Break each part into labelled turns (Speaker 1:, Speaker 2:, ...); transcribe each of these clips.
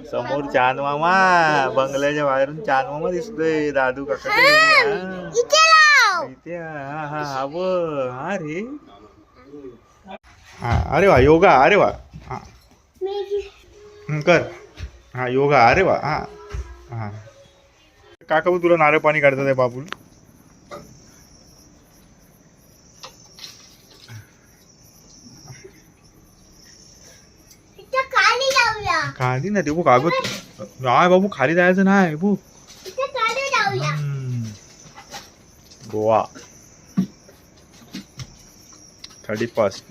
Speaker 1: समोर चांद मामा बंगल्याच्या बाहेरून चांद मामा दिसतोय दादू काका इथे हा हा हा ब हा रे हा अरे वा योगा अरे वा हा कर हा योगा अरे वा हा हा काका तुला नारळ पाणी काढतात आहे बाबूल खाली ना ते कागद नाही बाबू खाली जायचं नाही बू गोवा 31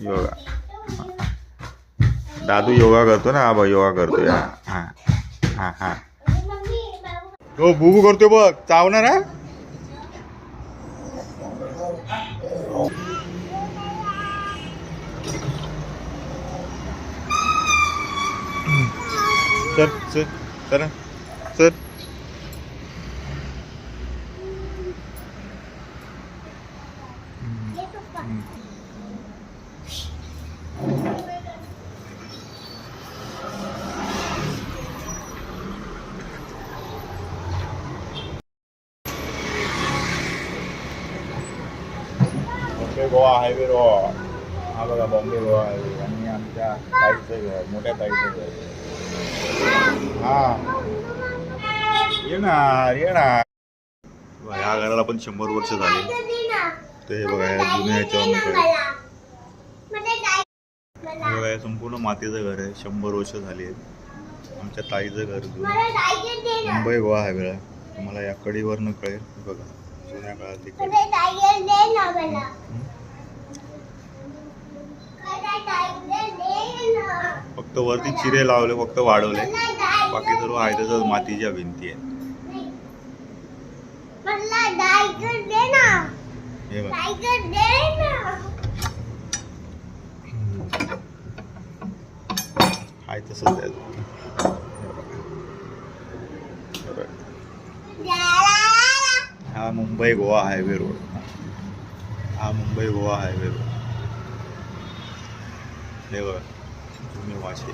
Speaker 1: योगा दादू योगा करतो ना हा योगा करतोय हा हा हा हा हो भूबू करतोय बघ चावणार हा चल चल चला चल बॉम्बे गोवा हायवे रोड हा बघा बॉम्बे गोवा हायवे आणि आमच्या ताईचं घर मोठ्या ताईचं घर हा येणार येणार ह्या घराला पण 100 वर्ष झाली ते बघा या जुन्या ह्याच्यावर बघा हे संपूर्ण मातीचं घर आहे 100 वर्ष झाली आहेत आमच्या ताईचं घर जुनं मुंबई गोवा हायवे तुम्हाला या कडीवरनं कळेल बघा जुन्या काळातली फक्त वरती चिरे लावले फक्त वाढवले बाकी सर्व आहे तसंच मातीच्या भिंती आहेत हे बघा आहे तसंच हा मुंबई गोवा हायवे रोड हा मुंबई गोवा हायवे रोड हे बघा जुने वाशे